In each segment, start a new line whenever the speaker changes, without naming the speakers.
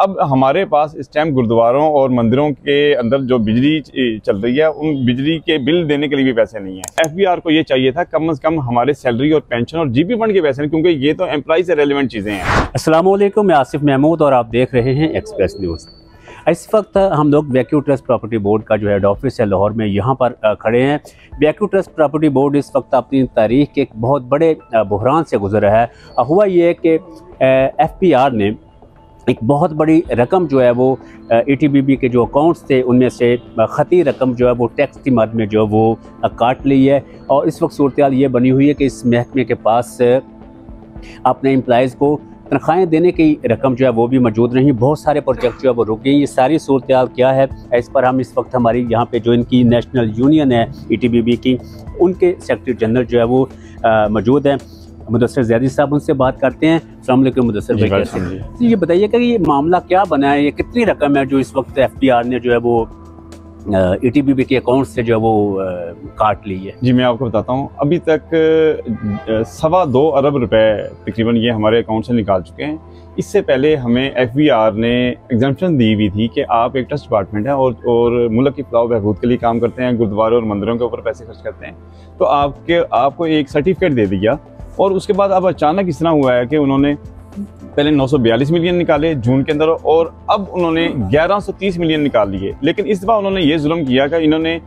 अब हमारे पास इस टाइम गुरुद्वारों और मंदिरों के अंदर जो बिजली चल रही है, उन बिजली के बिल देने के लिए भी पैसे नहीं है। एफबीआर को ये चाहिए था कम से कम हमारे सैलरी और पेंशन और जीपी फंड के पैसे नहीं, क्योंकि ये तो एम्प्लॉय से रेलेवेंट चीज़ें हैं।
अस्सलाम वालेकुम, मैं आसिफ महमूद और आप देख रहे हैं एक्सप्रेस न्यूज़। इस वक्त हम लोग वैक्यू ट्रस्ट प्रॉपर्टी बोर्ड का जो हेड ऑफिस है लाहौर में, यहाँ पर खड़े हैं। वैक्यू ट्रस्ट प्रॉपर्टी बोर्ड इस वक्त अपनी तारीख के एक बहुत बड़े बहरान से गुजर रहा है। हुआ ये कि एफबीआर ने एक बहुत बड़ी रकम जो है वो ईटीबीबी के जो अकाउंट्स थे उनमें से ख़ती रकम जो है वो टैक्स की मद में जो वो काट ली है। और इस वक्त सूरत हाल ये बनी हुई है कि इस महकमे के पास अपने एम्प्लॉयज़ को तनख्वाहें देने की रकम जो है वो भी मौजूद नहीं। बहुत सारे प्रोजेक्ट जो है वो रुक गई। ये सारी सूरत हाल क्या है, इस पर हम इस वक्त हमारी यहाँ पे जो इनकी नेशनल यूनियन है ईटीबीबी की, उनके सेक्रेटरी जनरल जो है वो मौजूद हैं, मुदस्सिर ज़ैदी साहब, उनसे बात करते हैं। अस्सलाम वालेकुम मुदस्सिर भाई, कैसे हैं? ये बताइएगा कि ये मामला क्या बना है, ये कितनी रकम है जो इस वक्त एफबीआर ने जो है वो ईटीबीबी के अकाउंट से जो है वो काट ली है?
जी, मैं आपको बताता हूँ, अभी तक 2.25 अरब रुपए तकरीबन ये हमारे अकाउंट से निकाल चुके हैं। इससे पहले हमें एफबीआर ने एग्जाम्पशन दी हुई थी कि आप एक ट्रस्ट डिपार्टमेंट है और मुल्क की फलाह बहबूद के लिए काम करते हैं, गुरुद्वारों और मंदिरों के ऊपर पैसे खर्च करते हैं, तो आपको एक सर्टिफिकेट दे दिया। और उसके बाद अब अचानक इस तरह हुआ है कि उन्होंने पहले 942 मिलियन निकाले जून के अंदर, और अब उन्होंने 1130 मिलियन निकाल लिए। लेकिन इस दफ़ा उन्होंने ये जुल्म किया कि इन्होंने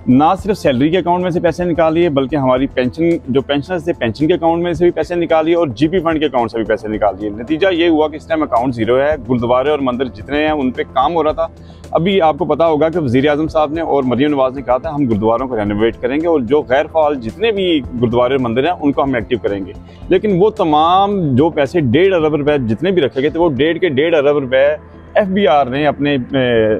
ना सिर्फ सैलरी के अकाउंट में से पैसे निकाल लिए, बल्कि हमारी पेंशन, जो पेंशनर्स थे, पेंशन के अकाउंट में से भी पैसे निकाल लिए और जीपी फंड के अकाउंट से भी पैसे निकाल लिए। नतीजा ये हुआ कि इस टाइम अकाउंट ज़ीरो है। गुरुद्वारे और मंदिर जितने हैं उन पे काम हो रहा था। अभी आपको पता होगा कि वज़ीर आज़म साहब ने और मरियम नवाज़ ने कहा था हम गुरुद्वारों को रेनोवेट करेंगे और जो गैर फ़ाल जितने भी गुरुद्वारे और मंदिर हैं उनको हम एक्टिव करेंगे। लेकिन वो तमाम जो पैसे 1.5 अरब रुपए जितने भी रखे गए थे, वो 1.5 अरब रुपए एफबीआर ने अपने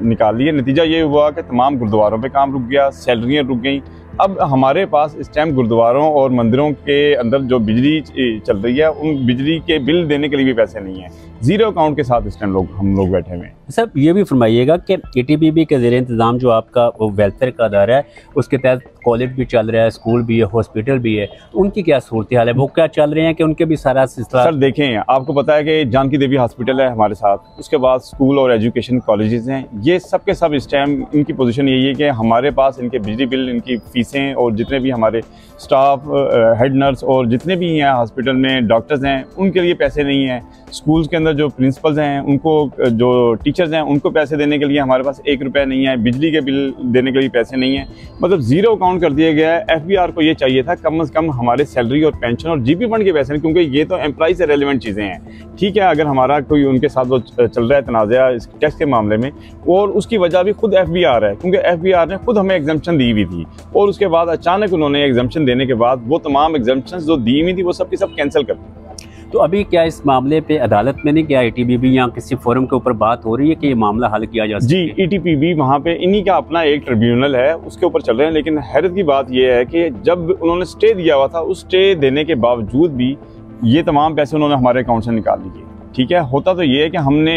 निकाल लिए। नतीजा ये हुआ कि तमाम गुरुद्वारों पे काम रुक गया, सैलरियाँ रुक गई। अब हमारे पास इस टाइम गुरुद्वारों और मंदिरों के अंदर जो बिजली चल रही है, उन बिजली के बिल देने के लिए भी पैसे नहीं है। ज़ीरो अकाउंट के साथ इस टाइम हम लोग बैठे हुए हैं।
सर, ये भी फरमाइएगा कि ईटीबीबी के ज़ेर इंतज़ाम जो आपका वो वेलफेयर का अदारा है, उसके तहत कॉलेज भी चल रहा है, स्कूल भी है, हॉस्पिटल भी है, तो उनकी क्या सूरत हाल है? वो क्या चल रहे हैं कि उनके भी सारा सिलसिला?
सर देखें, आपको पता है कि जानकी देवी हॉस्पिटल है हमारे साथ, उसके बाद स्कूल और एजुकेशन कॉलेजेस हैं। ये सब के सब इस टाइम इनकी पोजीशन यही है कि हमारे पास इनके बिजली बिल, इनकी फ़ीसें और जितने भी हमारे स्टाफ, हेड नर्स और जितने भी हैं हॉस्पिटल में डॉक्टर्स हैं, उनके लिए पैसे नहीं हैं। स्कूल्स के अंदर जो प्रिंसिपल्स हैं उनको, जो टीचर्स हैं उनको पैसे देने के लिए हमारे पास 1 रुपया नहीं है। बिजली के बिल देने के लिए पैसे नहीं है। मतलब ज़ीरो अकाउंट कर दिया गया है। एफबीआर को ये चाहिए था कम से कम हमारे सैलरी और पेंशन और जीपी फंड के पैसे नहीं, क्योंकि ये तो एम्प्लॉय से रेलेवेंट चीज़ें हैं। ठीक है, अगर हमारा कोई उनके साथ वो चल रहा है तनाज़ा इस टैक्स के मामले में, और उसकी वजह भी खुद एफबीआर है, क्योंकि एफबीआर ने खुद हमें एग्जाम्पशन दी हुई थी और उसके बाद अचानक उन्होंने एग्जाम्पशन देने के बाद वो तमाम एग्जाम्पशन जो दी हुई थी वो सब की सब कैंसिल कर दी।
तो अभी क्या इस मामले पे अदालत में नहीं गया ईटीबीबी, या किसी फोरम के ऊपर बात हो रही है कि ये मामला हल किया जा सके?
जी, ईटीबीबी वहाँ पे इन्हीं का अपना एक ट्रिब्यूनल है, उसके ऊपर चल रहे हैं। लेकिन हैरत की बात यह है कि जब उन्होंने स्टे दिया हुआ था, उस स्टे देने के बावजूद भी ये तमाम पैसे उन्होंने हमारे अकाउंट से निकाल लिए। ठीक है, होता तो ये है कि हमने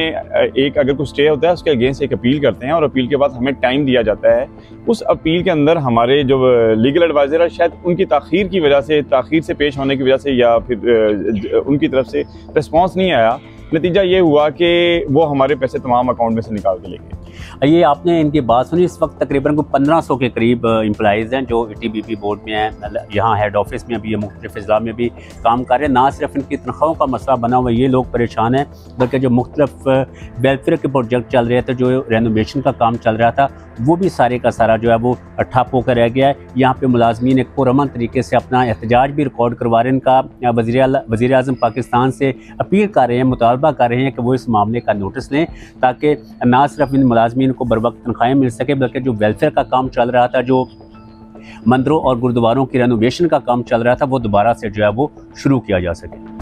एक, अगर कोई स्टे होता है उसके अगेंस्ट एक अपील करते हैं और अपील के बाद हमें टाइम दिया जाता है। उस अपील के अंदर हमारे जो लीगल एडवाइज़र है, शायद उनकी ताख़ीर की वजह से, ताख़ीर से पेश होने की वजह से, या फिर उनकी तरफ से रिस्पॉन्स नहीं आया। नतीजा ये हुआ कि वो हमारे पैसे तमाम अकाउंट में से निकाल के ले गए।
ये आपने इनकी बात सुनी। इस वक्त तकरीबन को 1500 के करीब एम्प्लॉइज़ हैं जो ईटीबीबी बोर्ड में हैं। यहाँ हेड ऑफिस में भी, मुख्तलिफ अज़ला में भी काम कर रहे हैं। ना सिर्फ इनकी तनख्वाहों का मसला बना हुआ ये लोग परेशान हैं, बल्कि जो मुख्तलिफ वेलफेयर के प्रोजेक्ट चल रहे थे, जो रेनोवेशन का काम चल रहा था, वो भी सारे का सारा जो है वो ठप होकर रह गया है। यहाँ पे मुलाजमीन एक पुरअमन तरीके से अपना एहतजाज भी रिकॉर्ड करवा रहे हैं। इनका वज़ीर आज़म पाकिस्तान से अपील कर रहे हैं, मुतालबा कर रहे हैं कि वो इस मामले का नोटिस लें, ताकि ना सिर्फ इन मुलाजमीन को बर वक्त तनख्वाहें मिल सके, बल्कि जो वेलफेयर का काम चल रहा था, जो मंदिरों और गुरुद्वारों की रेनोवेशन का काम चल रहा था, वो दोबारा से जो है वो शुरू किया जा सके।